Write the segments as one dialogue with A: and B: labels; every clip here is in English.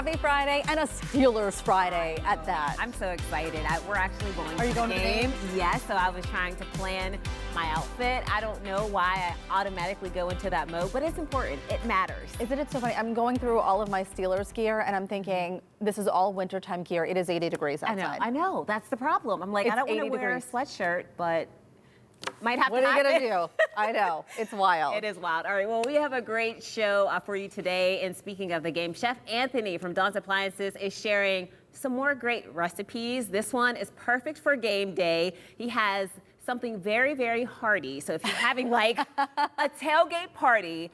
A: Happy Friday, and a Steelers Friday at that.
B: I'm so excited. We're actually going
A: Are you going
B: the
A: to the game?
B: Yes, so I was trying to plan my outfit. I don't know why I automatically go into that mode, but it's important. It matters.
A: Isn't it so funny? I'm going through all of my Steelers gear, and I'm thinking, this is all wintertime gear. It is 80 degrees outside.
B: I know. That's the problem. I'm like,
A: It's
B: I don't want to
A: 80
B: wear
A: degrees.
B: a sweatshirt, but might have
A: What
B: to
A: are you
B: happen.
A: going to do? I know. It's wild.
B: It is wild. All right, well, we have a great show for you today. And speaking of the game, Chef Anthony from Dawn's Appliances is sharing some more great recipes. This one is perfect for game day. He has something very, very hearty. So if you're having like a tailgate party,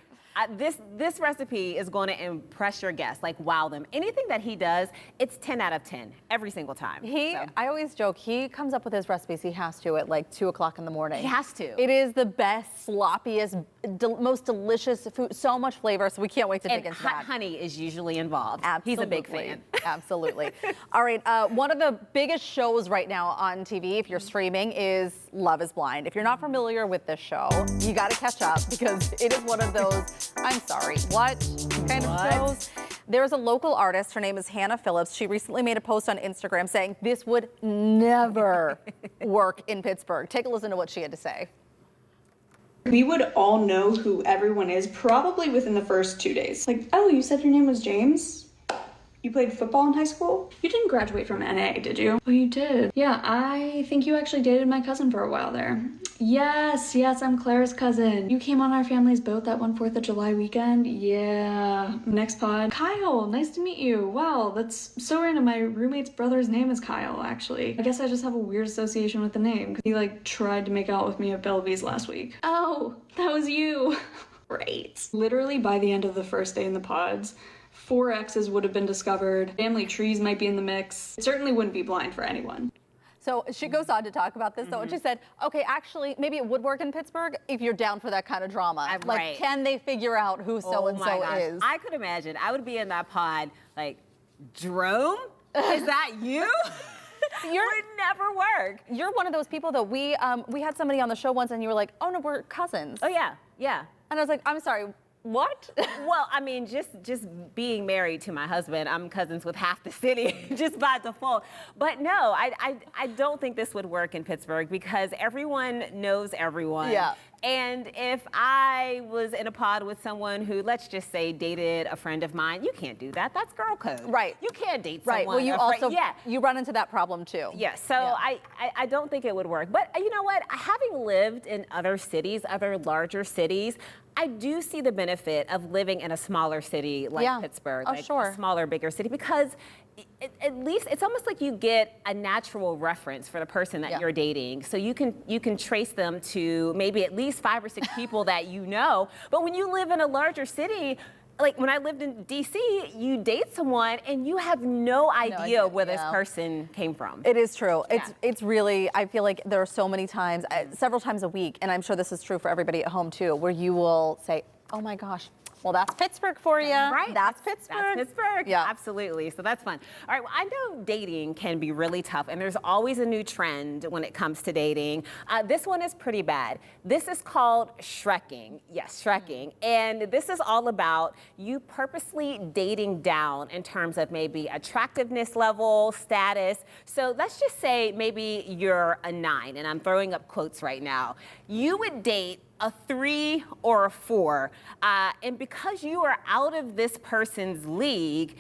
B: this recipe is going to impress your guests, like wow them. Anything that he does, it's 10 out of 10 every single time.
A: I always joke, he comes up with his recipes, he has to at like 2 o'clock in the morning.
B: He has to.
A: It is the best, sloppiest, most delicious food, so much flavor, so we can't wait to dig into that.
B: And honey is usually involved.
A: Absolutely.
B: He's a big fan.
A: Absolutely. All right, one of the biggest shows right now on TV, if you're streaming, is Love is Blind. If you're not familiar with this show, you got to catch up because it is one of those, I'm sorry, what kind of shows? There's a local artist, her name is Hannah Phillips. She recently made a post on Instagram saying this would never work in Pittsburgh. Take a listen to what she had to say.
C: We would all know who everyone is probably within the first 2 days. Like, oh, you said your name was James? You played football in high school? You didn't graduate from NA, did you? Oh, you did. Yeah, I think you actually dated my cousin for a while there. Yes, I'm Claire's cousin. You came on our family's boat that one 4th of July weekend? Yeah. Next pod. Kyle, nice to meet you. Wow, that's so random. My roommate's brother's name is Kyle, actually. I guess I just have a weird association with the name. He like tried to make out with me at Belby's last week. Oh, that was you. Great. Literally by the end of the first day in the pods, 4 exes would have been discovered. Family trees might be in the mix. It certainly wouldn't be blind for anyone.
A: So she goes on to talk about this, though, and she said, okay, actually, maybe it would work in Pittsburgh if you're down for that kind of drama.
B: Right.
A: Like, can they figure out who so-and-so is?
B: I could imagine. I would be in that pod, like, Jerome? Is that you? Would never work.
A: You're one of those people, though. We had somebody on the show once, and you were like, oh, no, we're cousins.
B: Oh, yeah.
A: And I was like, I'm sorry, what?
B: Well, I mean, just being married to my husband, I'm cousins with half the city just by default. But no, I don't think this would work in Pittsburgh because everyone knows everyone.
A: Yeah.
B: And if I was in a pod with someone who, let's just say, dated a friend of mine, you can't do that. That's girl code.
A: Right.
B: You can't date someone.
A: Right. Well, you also you run into that problem too.
B: Yeah. So I don't think it would work. But you know what? Having lived in other cities, other larger cities, I do see the benefit of living in a smaller city like Pittsburgh, like a smaller, bigger city, because at least it's almost like you get a natural reference for the person that you're dating. So you can trace them to maybe at least 5 or 6 people that you know. But when you live in a larger city, like when I lived in DC, you date someone and you have no idea where this person came from.
A: It is true. Yeah. It's really, I feel like there are so many times, several times a week, and I'm sure this is true for everybody at home too, where you will say, oh my gosh, well, that's Pittsburgh for you.
B: Right.
A: That's Pittsburgh.
B: That's Pittsburgh.
A: Yeah.
B: Absolutely. So that's fun. All right. Well, I know dating can be really tough, and there's always a new trend when it comes to dating. This one is pretty bad. This is called shrekking. Yes, shrekking. And this is all about you purposely dating down in terms of maybe attractiveness level, status. So let's just say maybe you're a 9, and I'm throwing up quotes right now. You would date a 3 or a 4, and because you are out of this person's league,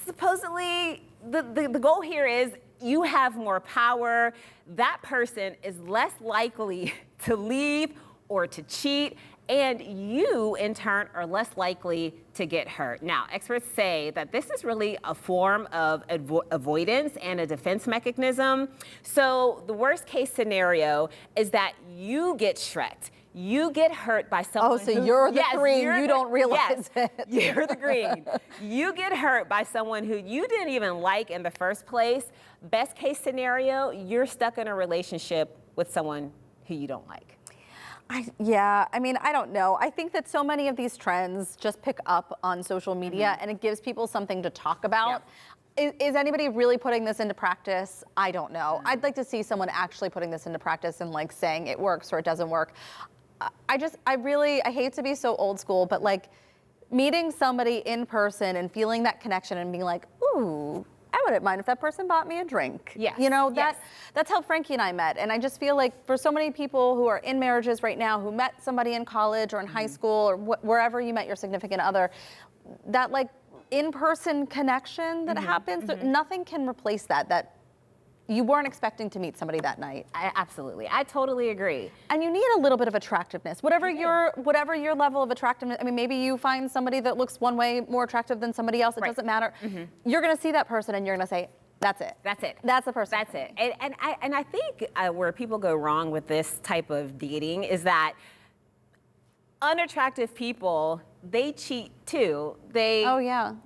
B: supposedly the goal here is you have more power. That person is less likely to leave or to cheat, and you, in turn, are less likely to get hurt. Now, experts say that this is really a form of avoidance and a defense mechanism. So the worst case scenario is that you get shreked. You get hurt by someone.
A: Oh, so you're the green, you don't realize it.
B: You're the green. You get hurt by someone who you didn't even like in the first place. Best case scenario, you're stuck in a relationship with someone who you don't like.
A: I mean, I don't know. I think that so many of these trends just pick up on social media and it gives people something to talk about. Is anybody really putting this into practice? I don't know. I'd like to see someone actually putting this into practice and like saying it works or it doesn't work. I hate to be so old school, but like meeting somebody in person and feeling that connection and being like, ooh, I wouldn't mind if that person bought me a drink.
B: Yes.
A: You know,
B: Yes.
A: that's how Frankie and I met. And I just feel like for so many people who are in marriages right now, who met somebody in college or in high school or wherever you met your significant other, that like in-person connection that happens, nothing can replace that you weren't expecting to meet somebody that night.
B: Absolutely. I totally agree.
A: And you need a little bit of attractiveness. Whatever your level of attractiveness, I mean, maybe you find somebody that looks one way more attractive than somebody else, it doesn't matter. You're gonna see that person and you're gonna say, that's it.
B: That's it.
A: That's the person.
B: That's it. And I think where people go wrong with this type of dating is that unattractive people, they cheat too. They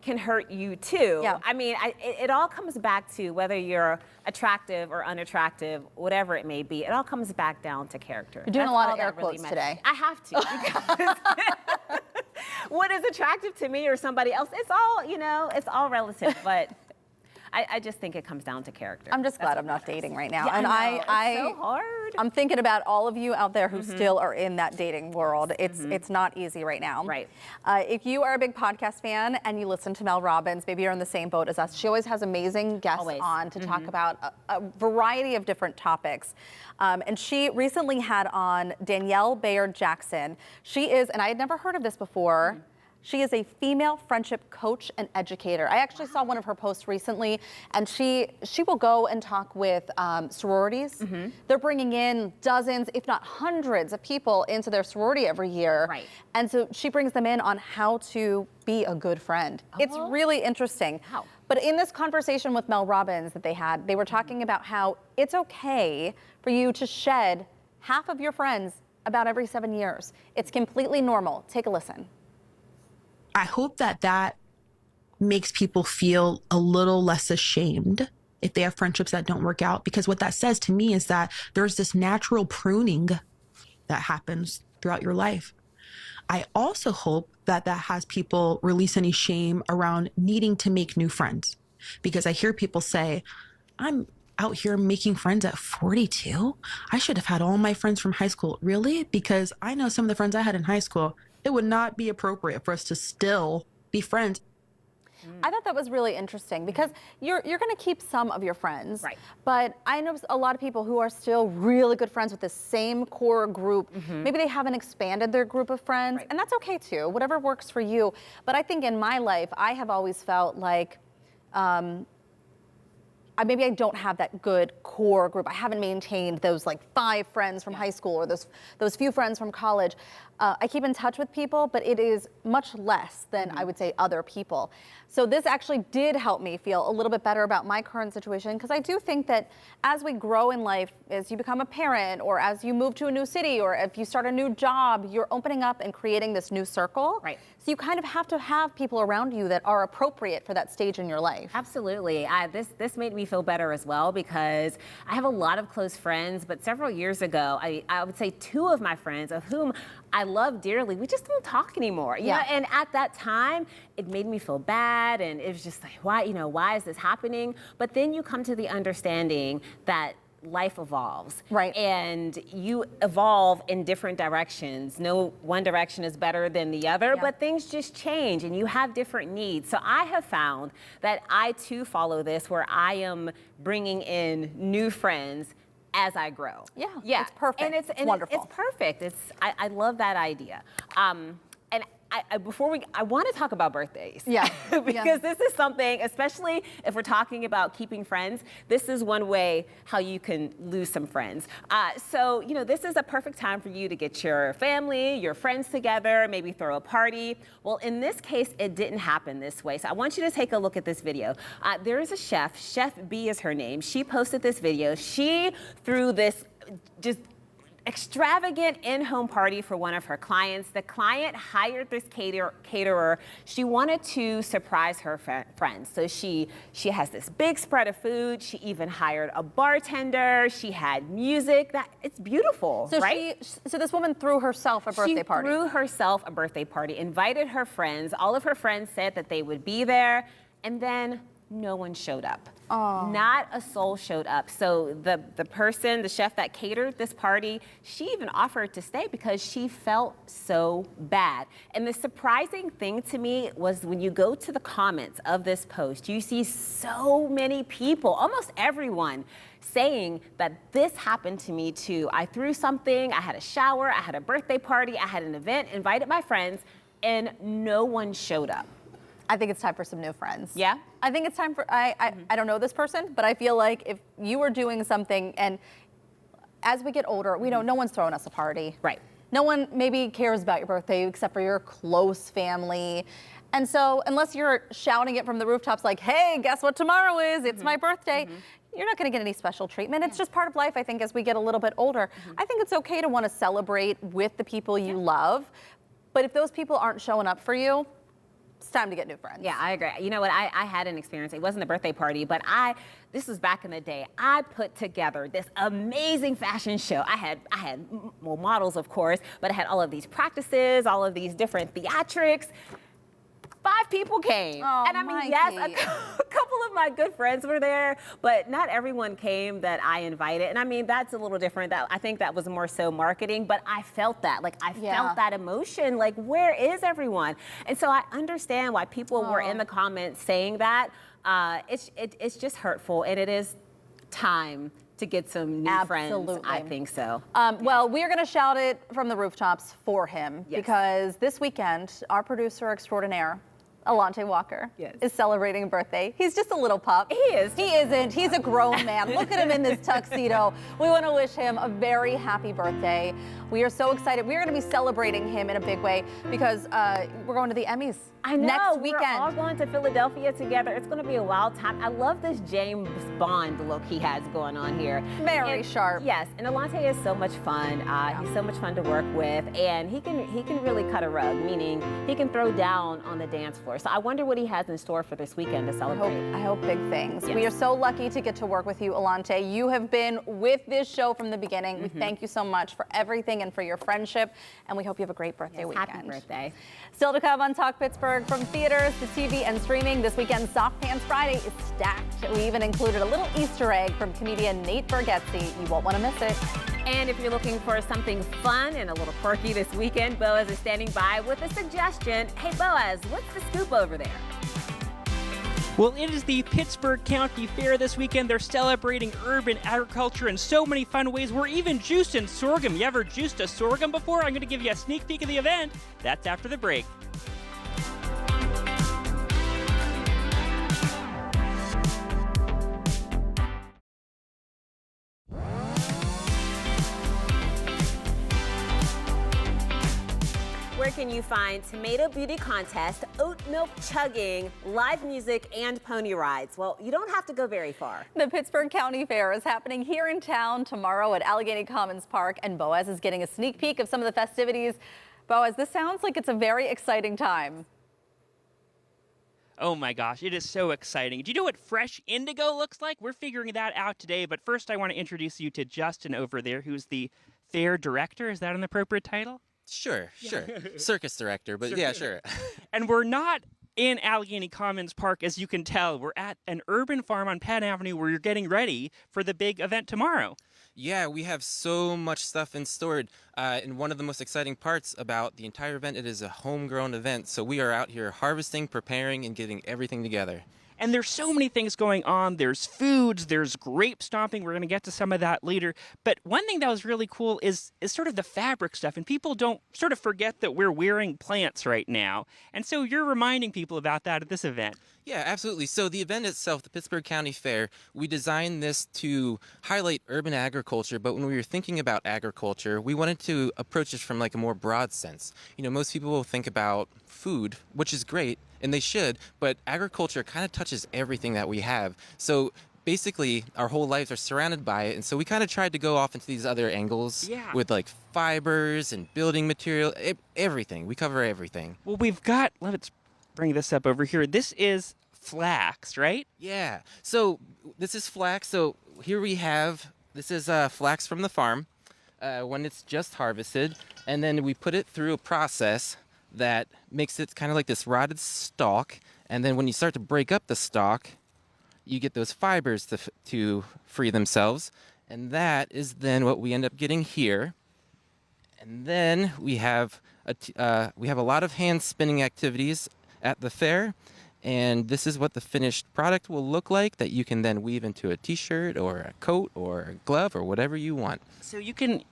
B: can hurt you too.
A: Yeah.
B: I mean, it all comes back to whether you're attractive or unattractive, whatever it may be. It all comes back down to character.
A: You're doing
B: That's
A: a lot
B: all
A: of air
B: that really
A: quotes
B: matters.
A: today.
B: I have to. Because what is attractive to me or somebody else? It's all, it's all relative. But I just think it comes down to character.
A: I'm just glad I'm not dating right now.
B: Yeah,
A: And
B: I know. It's so hard.
A: I'm thinking about all of you out there who still are in that dating world. It's not easy right now.
B: Right.
A: If you are a big podcast fan and you listen to Mel Robbins, maybe you're in the same boat as us. She always has amazing guests on to talk about a variety of different topics. And she recently had on Danielle Bayard Jackson. She is, and I had never heard of this before, she is a female friendship coach and educator. I actually saw one of her posts recently, and she will go and talk with sororities. They're bringing in dozens, if not hundreds, of people into their sorority every year.
B: Right.
A: And so she brings them in on how to be a good friend. It's really interesting.
B: Wow.
A: But in this conversation with Mel Robbins that they had, they were talking about how it's okay for you to shed half of your friends about every 7 years. It's completely normal. Take a listen.
D: I hope that makes people feel a little less ashamed if they have friendships that don't work out, because what that says to me is that there's this natural pruning that happens throughout your life. I also hope that has people release any shame around needing to make new friends, because I hear people say, I'm out here making friends at 42. I should have had all my friends from high school. Really? Because I know some of the friends I had in high school, it would not be appropriate for us to still be friends.
A: I thought that was really interesting because you're going to keep some of your friends,
B: right?
A: But I know a lot of people who are still really good friends with the same core group. Maybe they haven't expanded their group of friends, and that's okay too. Whatever works for you. But I think in my life, I have always felt like maybe I don't have that good core group. I haven't maintained those like 5 friends from high school or those few friends from college. I keep in touch with people, but it is much less than I would say other people. So this actually did help me feel a little bit better about my current situation, because I do think that as we grow in life, as you become a parent or as you move to a new city or if you start a new job, you're opening up and creating this new circle.
B: Right.
A: So you kind of have to have people around you that are appropriate for that stage in your life.
B: Absolutely. This made me feel better as well, because I have a lot of close friends, but several years ago, I would say 2 of my friends, of whom I love dearly, we just don't talk anymore. You know? And at that time, it made me feel bad, and it was just like, why is this happening? But then you come to the understanding that life evolves.
A: Right.
B: And you evolve in different directions. No one direction is better than the other, but things just change and you have different needs. So I have found that I too follow this, where I am bringing in new friends as I grow.
A: Yeah, it's perfect.
B: And it's
A: wonderful.
B: It's perfect. I love that idea. And I want to talk about birthdays.
A: Yeah.
B: Because this is something, especially if we're talking about keeping friends, this is one way how you can lose some friends. So, this is a perfect time for you to get your family, your friends together, maybe throw a party. Well, in this case, it didn't happen this way. So I want you to take a look at this video. There is a chef, Chef B is her name. She posted this video. She threw this just extravagant in-home party for one of her clients. The client hired this caterer. She wanted to surprise her friends. So she has this big spread of food. She even hired a bartender. She had music. It's beautiful,
A: So
B: right?
A: So this woman threw herself a birthday party.
B: She threw herself a birthday party, invited her friends. All of her friends said that they would be there. And then no one showed up. Not a soul showed up. So the person, the chef that catered this party, she even offered to stay because she felt so bad. And the surprising thing to me was when you go to the comments of this post, you see so many people, almost everyone, saying that this happened to me too. I threw something, I had a shower, I had a birthday party, I had an event, invited my friends, and no one showed up.
A: I think it's time for some new friends.
B: Yeah?
A: I think it's time for, I don't know this person, but I feel like if you were doing something, and as we get older, we know no one's throwing us a party.
B: Right.
A: No one maybe cares about your birthday except for your close family. And so unless you're shouting it from the rooftops like, hey, guess what tomorrow is? It's my birthday. You're not going to get any special treatment. It's just part of life, I think, as we get a little bit older. I think it's okay to want to celebrate with the people you love. But if those people aren't showing up for you, it's time to get new friends.
B: Yeah, I agree. You know what? I had an experience. It wasn't a birthday party, but this was back in the day. I put together this amazing fashion show. I had models, of course, but I had all of these practices, all of these different theatrics. 5 people came.
A: Oh,
B: and I mean, yes, a couple of my good friends were there, but not everyone came that I invited. And I mean, that's a little different. I think that was more so marketing, but I felt that. Like, I felt that emotion. Like, where is everyone? And so I understand why people were in the comments saying that. It's just hurtful, and it is time to get some new friends. I think so.
A: Well, we're going to shout it from the rooftops for him because this weekend, our producer extraordinaire, Alante Walker, is celebrating a birthday. He's just a little pup.
B: He is.
A: He isn't. He's a grown man. Look at him in this tuxedo. We want to wish him a very happy birthday. We are so excited. We're going to be celebrating him in a big way because we're going to the Emmys.
B: I know.
A: Next weekend.
B: We're all going to Philadelphia together. It's going to be a wild time. I love this James Bond look he has going on here.
A: Very sharp.
B: Yes, and Alante is so much fun. He's so much fun to work with, and he can really cut a rug, meaning he can throw down on the dance floor. So I wonder what he has in store for this weekend to celebrate.
A: I hope big things. Yes. We are so lucky to get to work with you, Alante. You have been with this show from the beginning. We thank you so much for everything and for your friendship, and we hope you have a great birthday weekend.
B: Happy birthday.
A: Still to come on Talk Pittsburgh, from theaters to TV and streaming, this weekend's Soft Pants Friday is stacked. We even included a little Easter egg from comedian Nate Bargatze. You won't want to miss it.
B: And if you're looking for something fun and a little quirky this weekend, Boaz is standing by with a suggestion. Hey, Boaz, what's the scoop over there?
E: Well, it is the Pittsburgh County Fair this weekend. They're celebrating urban agriculture in so many fun ways. We're even juicing sorghum. You ever juiced a sorghum before? I'm going to give you a sneak peek of the event. That's after the break.
B: Where can you find tomato beauty contest, oat milk chugging, live music, and pony rides? Well, you don't have to go very far.
A: The Pittsburgh County Fair is happening here in town tomorrow at Allegheny Commons Park, and Boaz is getting a sneak peek of some of the festivities. Boaz, this sounds like it's a very exciting time.
E: Oh my gosh, it is so exciting. Do you know what fresh indigo looks like? We're figuring that out today, but first I want to introduce you to Justin over there, who's the fair director. Is that an appropriate title?
F: Sure. Circus director, but yeah, sure.
E: And we're not in Allegheny Commons Park, as you can tell. We're at an urban farm on Penn Avenue where you're getting ready for the big event tomorrow.
F: Yeah, we have so much stuff in store. And one of the most exciting parts about the entire event, it is a homegrown event. So we are out here harvesting, preparing, and getting everything together.
E: And there's so many things going on. There's foods, there's grape stomping. We're going to get to some of that later. But one thing that was really cool is sort of the fabric stuff. And people don't sort of forget that we're wearing plants right now. And so you're reminding people about that at this event.
F: Yeah, absolutely. So the event itself, the Pittsburgh County Fair, we designed this to highlight urban agriculture. But when we were thinking about agriculture, we wanted to approach it from like a more broad sense. You know, most people will think about food, which is great, and they should, but agriculture kind of touches everything that we have. So basically, our whole lives are surrounded by it, and so we kind of tried to go off into these other angles with like fibers and building material, everything. We cover everything.
E: Well, we've got, let's bring this up over here. This is flax, right?
F: Yeah. So this is flax. So here we have, this is flax from the farm when it's just harvested, and then we put it through a process that makes it kind of like this rotted stalk. And then when you start to break up the stalk, you get those fibers to free themselves. And that is then what we end up getting here. And then we have a lot of hand spinning activities at the fair. And this is what the finished product will look like that you can then weave into a t-shirt or a coat or a glove or whatever you want.
E: So you can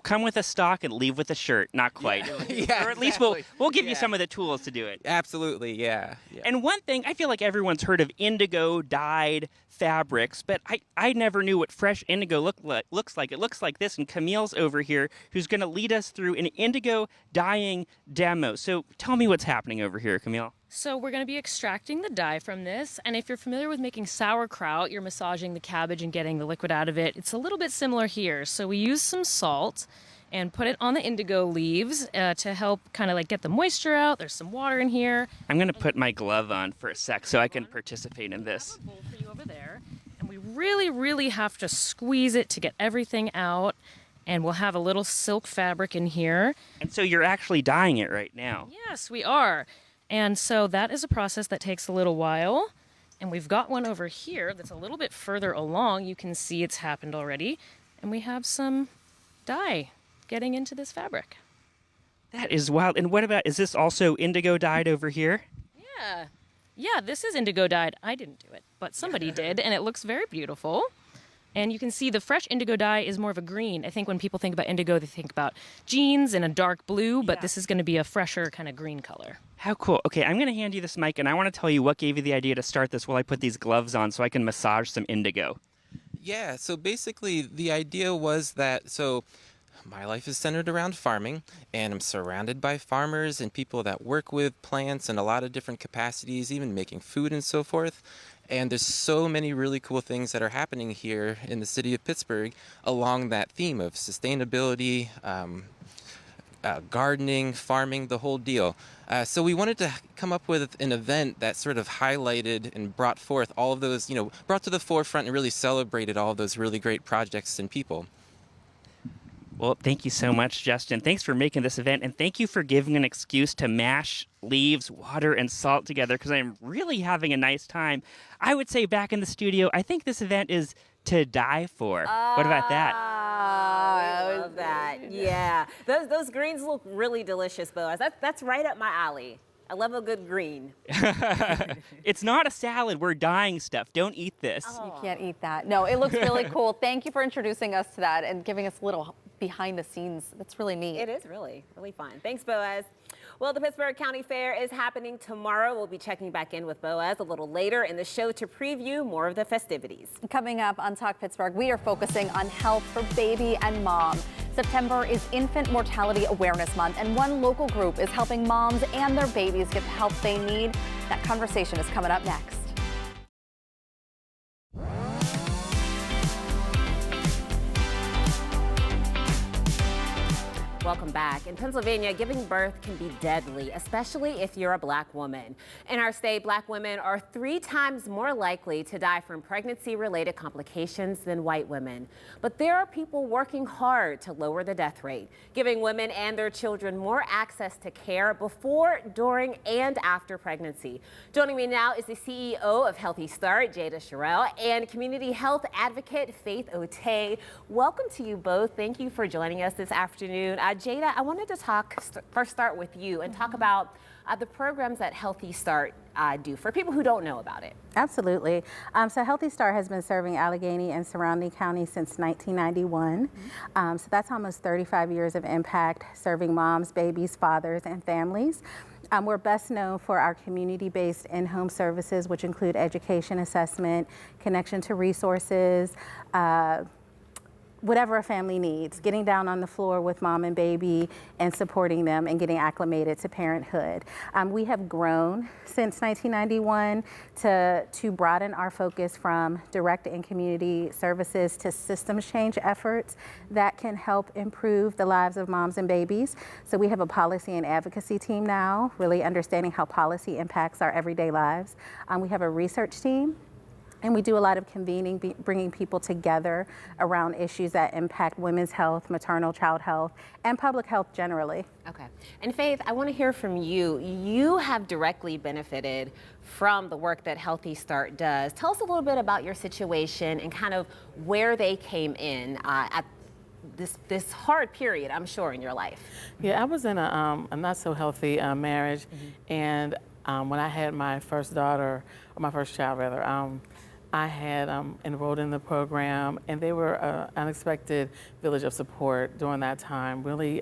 E: come with a stock and leave with a shirt. Not quite.
F: Yeah,
E: or at least
F: exactly.
E: we'll give you
F: Yeah.
E: some of the tools to do it.
F: Absolutely, yeah.
E: And one thing, I feel like everyone's heard of indigo dyed fabrics, but I never knew what fresh indigo looks like. It looks like this, and Camille's over here, who's going to lead us through an indigo dyeing demo. So tell me what's happening over here, Camille.
G: So we're going to be extracting the dye from this, and if you're familiar with making sauerkraut, you're massaging the cabbage and getting the liquid out of it. It's a little bit similar here. So we use some salt and put it on the indigo leaves to help kind of like get the moisture out. There's some water in here.
E: I'm going to put my glove on for a sec so I can participate in this.
G: I have a bowl for you over there, and we really, really have to squeeze it to get everything out. And we'll have a little silk fabric in here.
E: And so you're actually dyeing it right now.
G: Yes, we are. And so that is a process that takes a little while. And we've got one over here that's a little bit further along. You can see it's happened already. And we have some dye getting into this fabric.
E: That is wild. And what about, is this also indigo dyed over here?
G: Yeah. Yeah, this is indigo dyed. I didn't do it, but somebody did. And it looks very beautiful. And you can see the fresh indigo dye is more of a green. I think when people think about indigo, they think about jeans and a dark blue, but this is going to be a fresher kind of green color.
E: How cool. Okay, I'm going to hand you this mic, and I want to tell you what gave you the idea to start this while I put these gloves on so I can massage some indigo.
F: Yeah, so basically the idea was that, my life is centered around farming, and I'm surrounded by farmers and people that work with plants in a lot of different capacities, even making food and so forth. And there's so many really cool things that are happening here in the city of Pittsburgh along that theme of sustainability, gardening, farming, the whole deal. So we wanted to come up with an event that sort of highlighted and brought forth all of those, brought to the forefront and really celebrated all of those really great projects and people.
E: Well, thank you so much, Justin. Thanks for making this event, and thank you for giving an excuse to mash leaves, water, and salt together, because I'm really having a nice time. I would say back in the studio, I think this event is to die for. What about that?
B: I love that. Yeah. Those greens look really delicious, Boaz. That's right up my alley. I love a good green.
E: It's not a salad. We're dyeing stuff. Don't eat this.
A: You can't eat that. No, it looks really cool. Thank you for introducing us to that and giving us a little behind the scenes. That's really neat.
B: It is really, really fun. Thanks, Boaz. Well, the Pittsburgh County Fair is happening tomorrow. We'll be checking back in with Boaz a little later in the show to preview more of the festivities.
A: Coming up on Talk Pittsburgh, we are focusing on health for baby and mom. September is Infant Mortality Awareness Month, and one local group is helping moms and their babies get the help they need. That conversation is coming up next.
B: Welcome back. In Pennsylvania, giving birth can be deadly, especially if you're a black woman. In our state, black women are 3 times more likely to die from pregnancy-related complications than white women. But there are people working hard to lower the death rate, giving women and their children more access to care before, during, and after pregnancy. Joining me now is the CEO of Healthy Start, Jada Sherrill, and community health advocate, Faith Otey. Welcome to you both. Thank you for joining us this afternoon. Jada, I wanted to first start with you and talk about the programs that Healthy Start do for people who don't know about it.
H: Absolutely. So Healthy Start has been serving Allegheny and surrounding counties since 1991. So that's almost 35 years of impact, serving moms, babies, fathers, and families. We're best known for our community-based in-home services, which include education assessment, connection to resources, whatever a family needs, getting down on the floor with mom and baby and supporting them and getting acclimated to parenthood. We have grown since 1991 to broaden our focus from direct and community services to systems change efforts that can help improve the lives of moms and babies. So we have a policy and advocacy team now, really understanding how policy impacts our everyday lives. We have a research team And we do a lot of convening, bringing people together around issues that impact women's health, maternal child health, and public health generally.
B: Okay. And Faith, I want to hear from you. You have directly benefited from the work that Healthy Start does. Tell us a little bit about your situation and kind of where they came in at this hard period, I'm sure, in your life.
I: Yeah, I was in a not so healthy marriage, and when I had my first daughter, or my first child rather, I had enrolled in the program, and they were an unexpected village of support during that time, really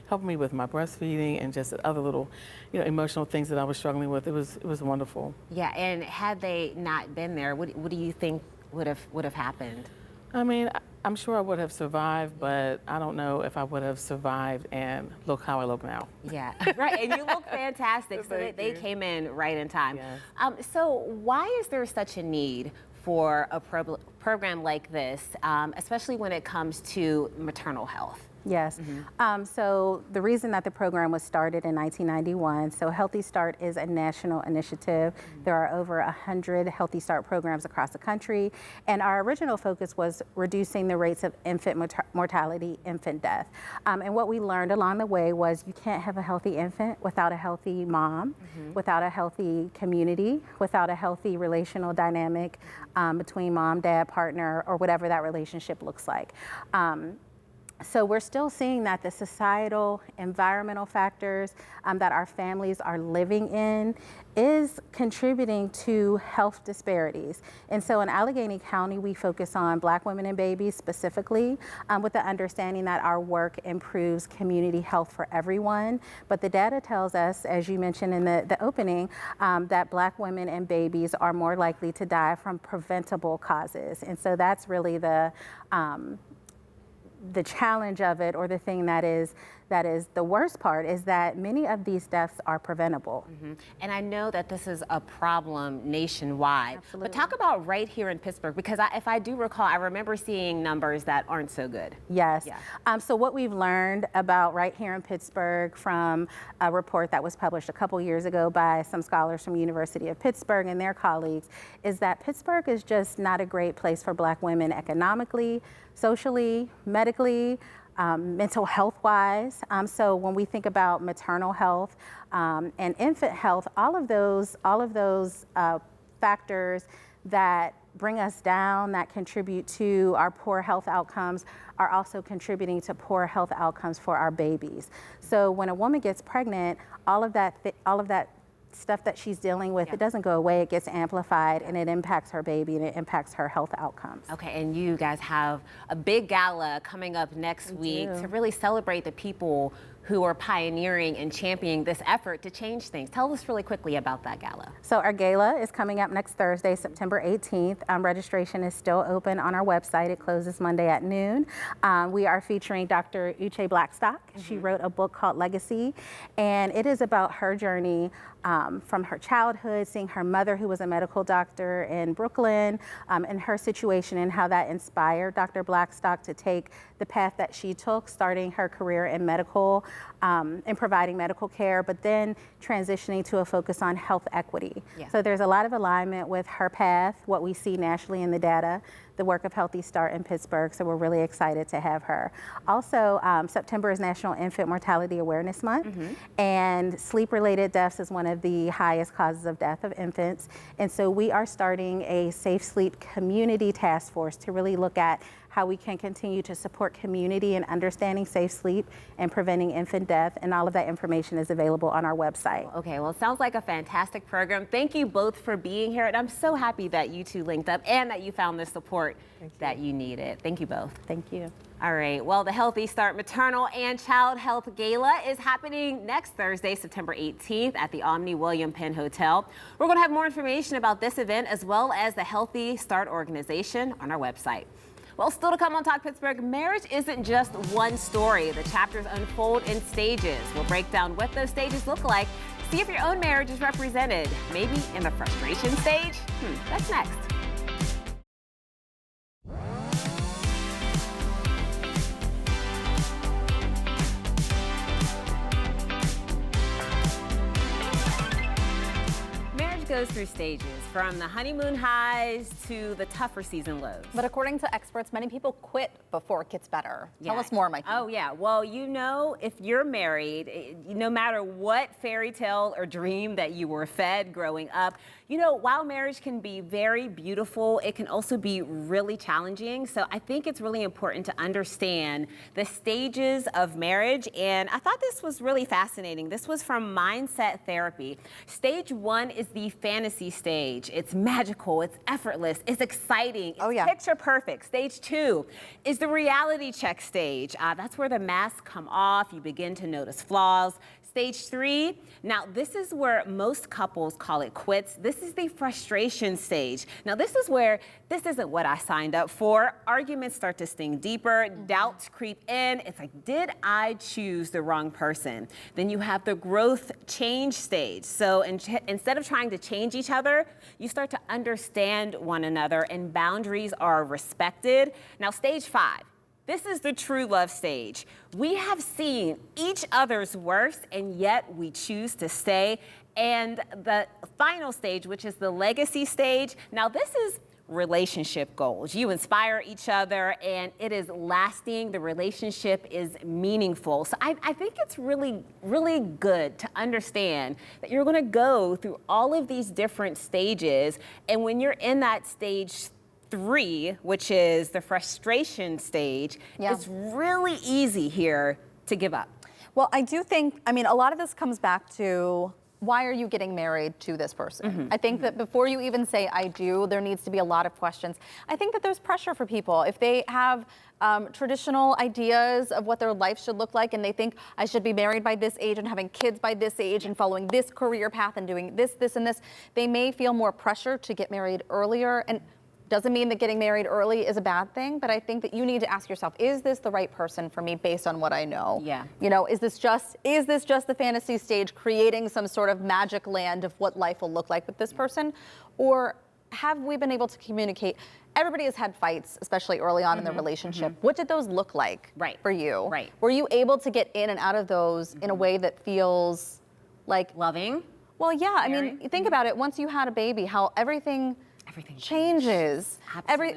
I: helping me with my breastfeeding and just other little, emotional things that I was struggling with. It was wonderful.
B: Yeah, and had they not been there, what do you think would have happened?
I: I mean, I'm sure I would have survived, but I don't know if I would have survived and look how I look now.
B: Yeah, right, and you look fantastic, so they came in right in time.
I: Yes.
B: So why is there such a need for a program like this, especially when it comes to maternal health?
H: Yes. So the reason that the program was started in 1991, so Healthy Start is a national initiative. There are over 100 Healthy Start programs across the country. And our original focus was reducing the rates of infant mortality, infant death. And what we learned along the way was you can't have a healthy infant without a healthy mom, without a healthy community, without a healthy relational dynamic between mom, dad, partner, or whatever that relationship looks like. So we're still seeing that the societal, environmental factors that our families are living in is contributing to health disparities. And so in Allegheny County, we focus on Black women and babies specifically, with the understanding that our work improves community health for everyone. But the data tells us, as you mentioned in the opening, that Black women and babies are more likely to die from preventable causes. And so that's really the challenge of it, or the thing that is the worst part, is that many of these deaths are preventable.
B: And I know that this is a problem nationwide.
H: Absolutely.
B: But talk about right here in Pittsburgh, because if I do recall, I remember seeing numbers that aren't so good.
H: Yes.
B: Yeah.
H: So what we've learned about right here in Pittsburgh from a report that was published a couple years ago by some scholars from University of Pittsburgh and their colleagues is that Pittsburgh is just not a great place for Black women economically, socially, medically, mental health-wise. So when we think about maternal health and infant health, all of those factors that bring us down, that contribute to our poor health outcomes, are also contributing to poor health outcomes for our babies. So when a woman gets pregnant, all of that stuff that she's dealing with, it doesn't go away, it gets amplified, and it impacts her baby and it impacts her health outcomes.
B: Okay, and you guys have a big gala coming up next week to really celebrate the people who are pioneering and championing this effort to change things. Tell us really quickly about that gala.
H: So our gala is coming up next Thursday, September 18th. Registration is still open on our website. It closes Monday at noon. We are featuring Dr. Uche Blackstock. She wrote a book called Legacy, and it is about her journey from her childhood, seeing her mother, who was a medical doctor in Brooklyn, and her situation and how that inspired Dr. Blackstock to take the path that she took, starting her career in medical and providing medical care, but then transitioning to a focus on health equity. So there's a lot of alignment with her path, what we see nationally in the data, the work of Healthy Start in Pittsburgh, so we're really excited to have her. Also, September is National Infant Mortality Awareness Month, and sleep-related deaths is one of the highest causes of death of infants, and so we are starting a Safe Sleep Community Task Force to really look at how we can continue to support community in understanding safe sleep and preventing infant death, and all of that information is available on our website.
B: Okay, well, it sounds like a fantastic program. Thank you both for being here, and I'm so happy that you two linked up and that you found the support that you needed. Thank you both.
H: Thank you.
B: All right, well, the Healthy Start Maternal and Child Health Gala is happening next Thursday, September 18th at the Omni William Penn Hotel. We're going to have more information about this event as well as the Healthy Start organization on our website. Well, still to come on Talk Pittsburgh, marriage isn't just one story. The chapters unfold in stages. We'll break down what those stages look like, see if your own marriage is represented, maybe in the frustration stage. That's next. Marriage goes through stages. from the honeymoon highs to the tougher season lows.
A: But according to experts, many people quit before it gets better. Tell us more, Mikey.
B: Oh, yeah. Well, you know, if you're married, no matter what fairy tale or dream that you were fed growing up, you know, while marriage can be very beautiful, it can also be really challenging. So I think it's really important to understand the stages of marriage. And I thought this was really fascinating. This was from Mindset Therapy. Stage 1 is the fantasy stage. It's magical, it's effortless, it's exciting, it's picture perfect. Stage 2 is the reality check stage. That's where the masks come off, you begin to notice flaws. Stage 3, now this is where most couples call it quits. This is the frustration stage. Now this is where this isn't what I signed up for. Arguments start to sting deeper, doubts creep in. It's like, did I choose the wrong person? Then you have the growth change stage. So instead of trying to change each other, you start to understand one another and boundaries are respected. Now stage 5. This is the true love stage. We have seen each other's worst, and yet we choose to stay. And the final stage, which is the legacy stage, now this is relationship goals. You inspire each other, and it is lasting. The relationship is meaningful. So I think it's really, really good to understand that you're going to go through all of these different stages, and when you're in that stage 3, which is the frustration stage, it's really easy here to give up.
A: Well, I do think, I mean, a lot of this comes back to why are you getting married to this person? I think that before you even say I do, there needs to be a lot of questions. I think that there's pressure for people. If they have traditional ideas of what their life should look like and they think I should be married by this age and having kids by this age and following this career path and doing this, this, and this, they may feel more pressure to get married earlier. And doesn't mean that getting married early is a bad thing, but I think that you need to ask yourself, is this the right person for me based on what I know?
B: Yeah.
A: You know, is this just the fantasy stage creating some sort of magic land of what life will look like with this person? Or have we been able to communicate? Everybody has had fights, especially early on in the relationship. What did those look like for you?
B: Right.
A: Were you able to get in and out of those in a way that feels like
B: loving?
A: Well, yeah. I mean, think about it. Once you had a baby, how everything changes.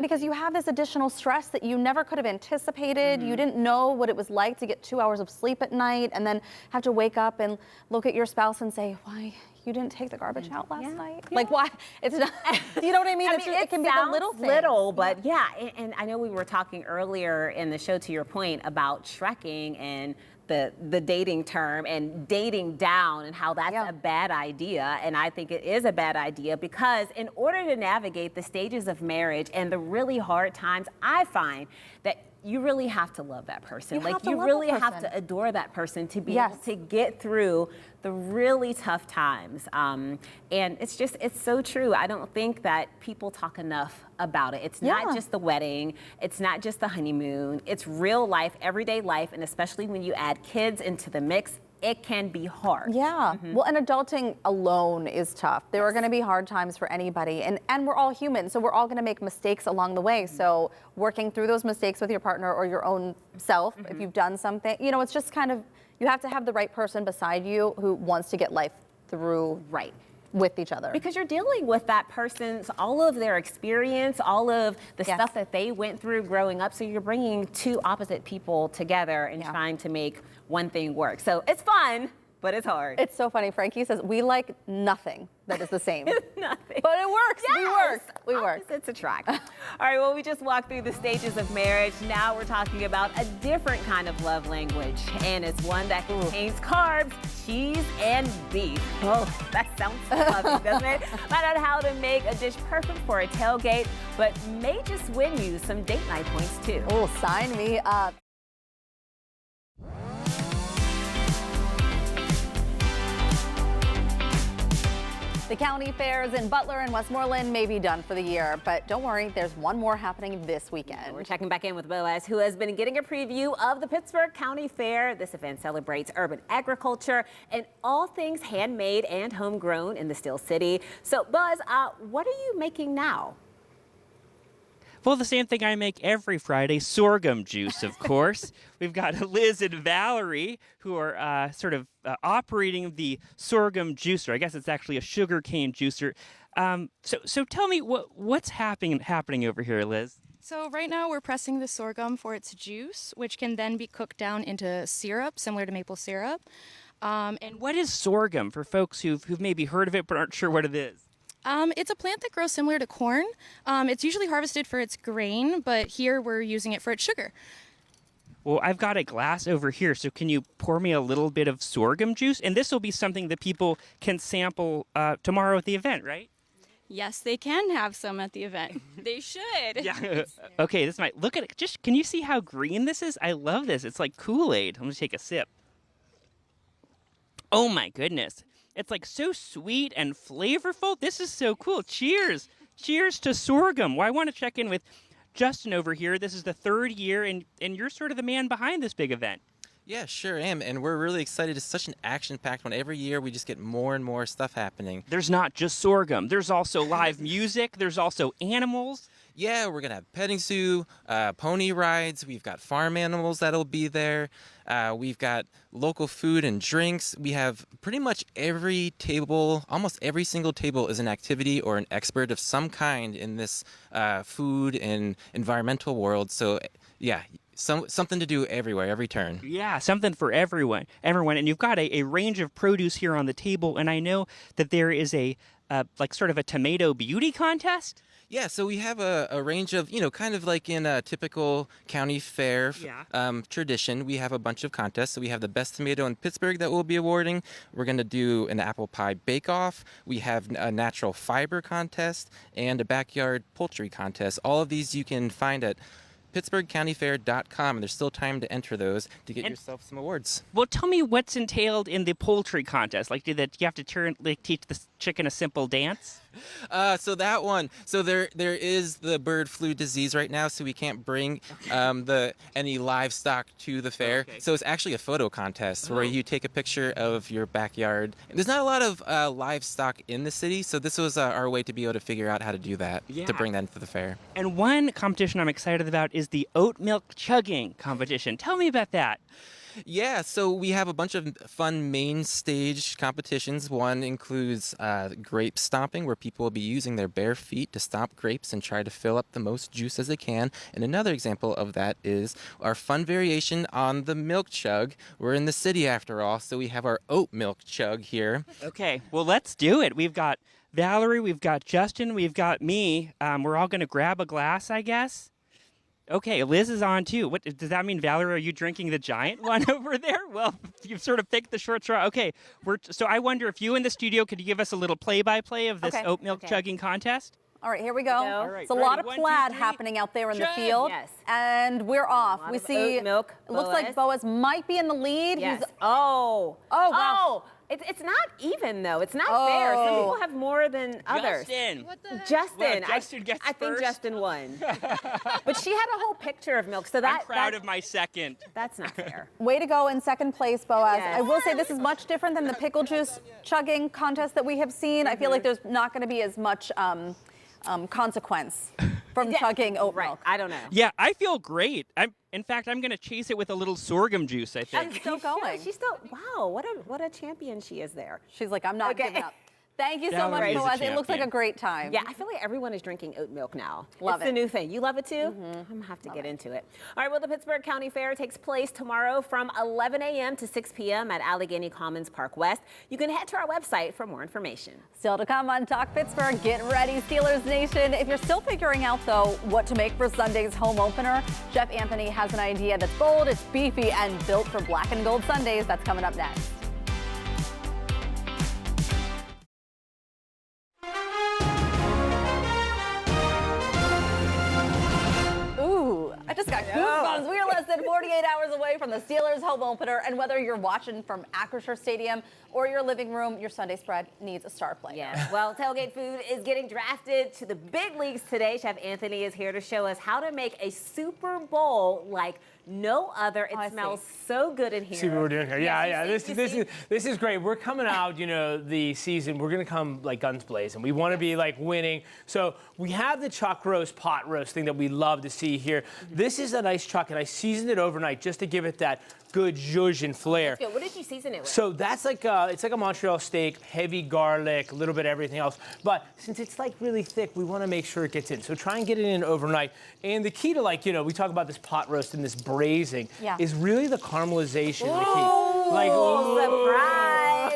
A: Because you have this additional stress that you never could have anticipated. You didn't know what it was like to get 2 hours of sleep at night and then have to wake up and look at your spouse and say, why you didn't take the garbage out last night? Like, why? It's not, you know what I mean? It can be the little things.
B: But yeah, and I know we were talking earlier in the show, to your point, about Shrekking and the dating term and dating down and how that's a bad idea. And I think it is a bad idea because in order to navigate the stages of marriage and the really hard times, I find that you really have to love that person. You really have to adore that person to be able to get through the really tough times. And it's so true. I don't think that people talk enough about it. It's not just the wedding. It's not just the honeymoon. It's real life, everyday life. And especially when you add kids into the mix, it can be hard.
A: Yeah. Well, and adulting alone is tough. There are going to be hard times for anybody. And we're all human, so we're all going to make mistakes along the way. So working through those mistakes with your partner or your own self, if you've done something, you know, it's just kind of, you have to have the right person beside you who wants to get life through with each other.
B: Because you're dealing with that person's, all of their experience, all of the stuff that they went through growing up. So you're bringing two opposite people together and trying to make one thing work. So it's fun, but it's hard.
A: It's so funny. Frankie says, we like nothing that is the same.
B: Nothing.
A: But it works.
B: Yes.
A: We work.
B: It's a track. All right, well, we just walked through the stages of marriage. Now we're talking about a different kind of love language, and it's one that contains carbs, cheese, and beef. Oh, that sounds lovely, doesn't it? Find out how to make a dish perfect for a tailgate, but may just win you some date night points, too.
A: Oh, sign me up. The county fairs in Butler and Westmoreland may be done for the year, but don't worry, there's one more happening this weekend.
B: We're checking back in with Boaz, who has been getting a preview of the Pittsburgh County Fair. This event celebrates urban agriculture and all things handmade and homegrown in the Steel City. So, Buzz, what are you making now?
E: Well, the same thing I make every Friday, sorghum juice, of course. We've got Liz and Valerie who are operating the sorghum juicer. I guess it's actually a sugarcane juicer. So tell me what's happening over here, Liz?
J: So right now we're pressing the sorghum for its juice, which can then be cooked down into syrup, similar to maple syrup.
E: And what is sorghum for folks who've maybe heard of it but aren't sure what it is?
J: It's a plant that grows similar to corn. It's usually harvested for its grain, but here we're using it for its sugar.
E: Well, I've got a glass over here, so can you pour me a little bit of sorghum juice? And this will be something that people can sample tomorrow at the event, right?
J: Yes, they can have some at the event. They should.
E: Yeah. Okay, this might look at it. Just can you see how green this is? I love this. It's like Kool-Aid. I'm gonna take a sip. Oh my goodness. It's like so sweet and flavorful. This is so cool. Cheers. Cheers to sorghum. Well, I want to check in with Justin over here. This is the third year, and you're sort of the man behind this big event.
F: Yeah, sure am. And we're really excited. It's such an action-packed one. Every year we just get more and more stuff happening.
E: There's not just sorghum. There's also live music. There's also animals.
F: Yeah, we're going to have petting zoo, pony rides. We've got farm animals that'll be there. We've got local food and drinks. We have pretty much every table, almost every single table is an activity or an expert of some kind in this food and environmental world. So, yeah. Something to do everywhere, every turn.
E: Yeah, something for everyone. And you've got a range of produce here on the table, and I know that there is a sort of a tomato beauty contest.
F: Yeah, so we have a range of, kind of like in a typical county fair tradition, we have a bunch of contests. So we have the best tomato in Pittsburgh that we'll be awarding. We're going to do an apple pie bake-off. We have a natural fiber contest and a backyard poultry contest. All of these you can find at PittsburghCountyFair.com, and there's still time to enter those to get yourself some awards.
E: Well, tell me what's entailed in the poultry contest. Like, do you have to teach the chicken a simple dance?
F: So that one. So there is the bird flu disease right now, so we can't bring any livestock to the fair.
E: Okay.
F: So it's actually a photo contest where you take a picture of your backyard. There's not a lot of livestock in the city, so this was our way to be able to figure out how to do that, to bring that into the fair.
E: And one competition I'm excited about is the oat milk chugging competition. Tell me about that.
F: Yeah, so we have a bunch of fun main stage competitions. One includes grape stomping, where people will be using their bare feet to stomp grapes and try to fill up the most juice as they can. And another example of that is our fun variation on the milk chug. We're in the city after all, so we have our oat milk chug here.
E: Okay, well, let's do it. We've got Valerie, we've got Justin, we've got me. We're all going to grab a glass, I guess. Okay, Liz is on too. What does that mean, Valerie? Are you drinking the giant one over there? Well, you've sort of picked the short straw. Okay, so I wonder if you in the studio could you give us a little play-by-play of this oat milk chugging contest?
A: All right, here we go.
B: All
A: right, it's a lot of plaid happening out there in the field.
B: Yes.
A: And we're off. We see
B: oat milk.
A: it looks like Boaz might be in the lead.
B: Yes.
A: He's
B: wow.
A: Oh,
B: It's not even though. It's not fair. Some people have more than others.
E: Justin.
B: Justin.
E: Well, Justin gets
B: I think
E: first.
B: Justin won. But she had a whole picture of milk, so
E: I'm proud of my second.
B: That's not fair.
A: way to go in second place, Boaz.
B: Yes.
A: I will say this is much different than the pickle juice chugging contest that we have seen. I feel like there's not going to be as much consequence from chugging oat milk.
B: I don't know.
E: Yeah, I feel great. In fact, I'm going to chase it with a little sorghum juice, I think.
A: She's still going.
B: She's still, wow, what a champion she is there.
A: She's like, I'm not giving up. Thank you so much,
E: Valerie is a
A: Boaz. It looks like a
E: champion.
A: great time.
B: Yeah, I feel like everyone is drinking oat milk now.
A: Love
B: it's
A: it.
B: the new thing. You love it too? I'm going to have to get into it. All right, well, the Pittsburgh County Fair takes place tomorrow from 11 a.m. to 6 p.m. at Allegheny Commons Park West. You can head to our website for more information.
A: Still to come on Talk Pittsburgh. Get ready, Steelers Nation. If you're still figuring out, though, what to make for Sunday's home opener, Chef Anthony has an idea that's bold, it's beefy, and built for black and gold Sundays. That's coming up next. I just got goosebumps. We are less than 48 hours away from the Steelers home opener, and whether you're watching from Acrisure Stadium or your living room, your Sunday spread needs a star player.
B: Yeah, well, tailgate food is getting drafted to the big leagues today. Chef Anthony is here to show us how to make a Super Bowl like no other. It smells so good in here.
K: See what we're doing here? Yeah, yeah.
B: Yes,
K: This is great. We're coming out, you know, the season. We're gonna come like guns blazing. We want to be like winning. So we have the chuck roast, pot roast thing that we love to see here. This is a nice chuck, and I seasoned it overnight just to give it that good zhuzh and flair.
B: What did you season it with?
K: So that's like it's like a Montreal steak, heavy garlic, a little bit of everything else. But since it's like really thick, we want to make sure it gets in. So try and get it in overnight. And the key to, like, you know, we talk about this pot roast and this braising is really the caramelization. The key. Like,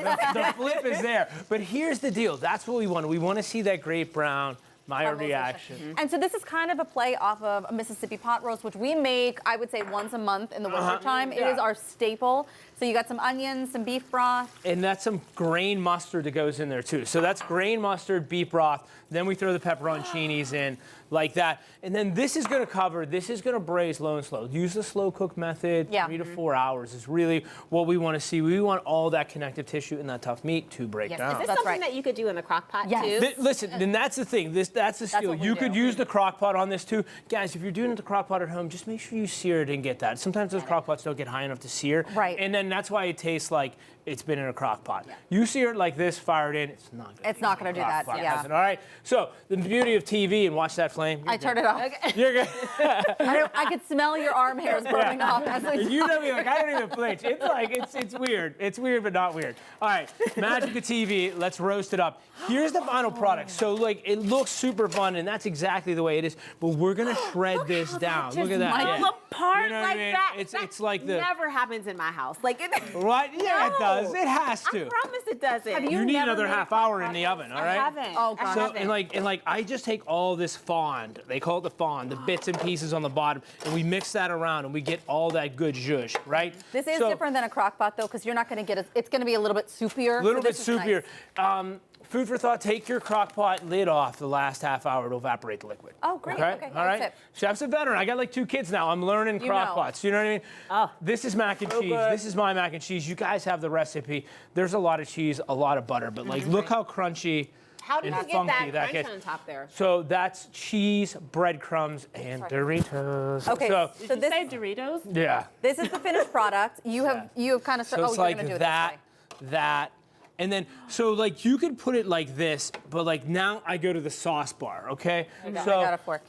B: surprise!
K: The flip is there. But here's the deal. That's what we want. We want to see that great brown. My reaction.
A: And so this is kind of a play off of a Mississippi pot roast, which we make, I would say, once a month in the wintertime. It is our staple. So you got some onions, some beef broth.
K: And that's some grain mustard that goes in there too. So that's grain mustard, beef broth. Then we throw the pepperoncinis in like that. And then this is gonna braise low and slow. Use the slow cook method, 3 to 4 hours is really what we wanna see. We want all that connective tissue and that tough meat to break down.
B: Is this something that you could do in the crock pot too?
K: Listen, and that's the thing. That's the steal. You could use the crock pot on this too. Guys, if you're doing the crock pot at home, just make sure you sear it and get that. Sometimes those crock pots don't get high enough to sear.
A: Right.
K: And then that's why it tastes like it's been in a crock pot. You sear it like this, fire it in, it's not good.
A: It's not going to do that,
K: All right, so the beauty of TV, and watch that flame.
A: I turned it off.
K: You're good.
A: I could smell your arm hairs burning off.
K: You know me, like, I don't even flinch. It's like, it's weird. It's weird, but not weird. All right, magic of TV, let's roast it up. Here's the final product. So, like, it looks super fun, and that's exactly the way it is, but we're going to shred this down. Look at that.
B: Fall apart
K: You know what
B: like
K: I mean?
B: that.
K: It's like the...
B: never happens in my house. Like it.
K: Right? Yeah, it does. It has to.
B: I promise it doesn't.
K: You need another half hour in the oven, all right?
B: I haven't.
A: Oh, God.
K: So, and like I just take all this fond, they call it the fond, the bits and pieces on the bottom, and we mix that around and we get all that good zhuzh, right?
A: This is different than a crock pot, though, because you're not going to get it's going to be a little bit soupier.
K: A little bit soupier. Nice. Food for thought, take your crock pot lid off the last half hour to evaporate the liquid.
A: Oh, great.
K: Okay,
A: Okay,
K: all right.
A: tip.
K: Chef's a veteran. I got like 2 kids now. I'm learning crock pots. You know what I mean?
B: Oh.
K: This is mac and cheese.
B: Good.
K: This is my mac and cheese. You guys have the recipe. There's a lot of cheese, a lot of butter, but like look how crunchy
B: How did
K: and
B: you
K: funky
B: get that
K: gets.
B: crunch on top there?
K: So that's cheese, breadcrumbs, and Doritos.
A: Okay,
K: So,
A: so this,
I: Doritos?
K: yeah.
A: this is the finished product. You have kind of
K: So
A: oh,
K: it's
A: you're
K: like
A: going to do it
K: that, that, and then, so like you could put it like this, but like now I go to the sauce bar, okay?
A: I got
K: So
A: a fork.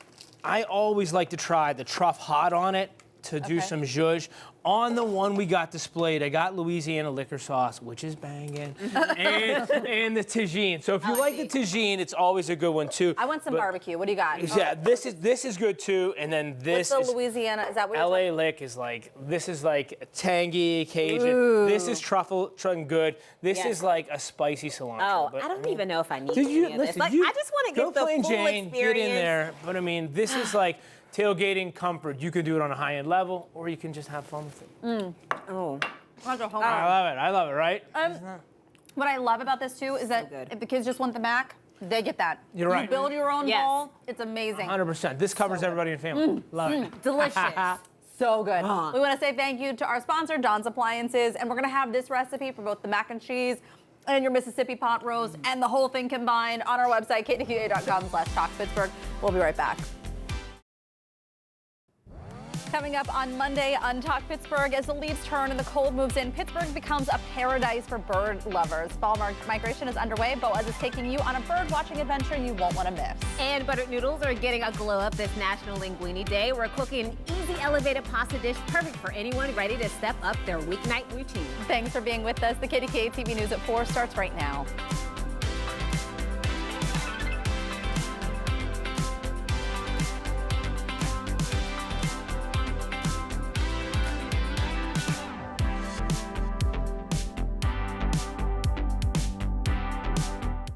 K: I always like to try the truff hot on it to do some zhuzh. On the one we got displayed, I got Louisiana liquor sauce, which is banging, and the tagine. So if you like the tagine, it's always a good one too.
A: I want some barbecue. What do you got?
K: Yeah, this is good too, and then this
A: What's
K: is
A: the Louisiana? Is that what you're
K: LA
A: talking?
K: lick is like, this is like tangy Cajun. This is truffle good. This is like a spicy cilantro.
B: Oh,
K: but,
B: I don't even know if I need
K: Did you
B: any of this.
K: listen?
B: Like,
K: you,
B: I just want to
K: go
B: get the
K: plain
B: full
K: Jane,
B: experience.
K: get in there. But I mean, this is like tailgating comfort. You can do it on a high-end level, or you can just have fun with it.
B: Oh.
K: I love it, right?
A: What I love about this too is that if the kids just want the mac, they get that.
K: You're right.
A: You build your own
B: Yes.
A: bowl. It's amazing.
K: 100%. This covers everybody in the family. Love it.
A: Delicious. So good. We want to say thank you to our sponsor, Don's Appliances, and we're going to have this recipe for both the mac and cheese and your Mississippi pot roast and the whole thing combined on our website, ktqa.com/talkpittsburgh. We'll be right back. Coming up on Monday on Talk Pittsburgh, as the leaves turn and the cold moves in, Pittsburgh becomes a paradise for bird lovers. Fall migration is underway. Boaz is taking you on a bird watching adventure you won't want to miss.
B: And buttered noodles are getting a glow up this National Linguine Day. We're cooking an easy elevated pasta dish perfect for anyone ready to step up their weeknight routine.
A: Thanks for being with us. The KDKA TV News at 4 starts right now.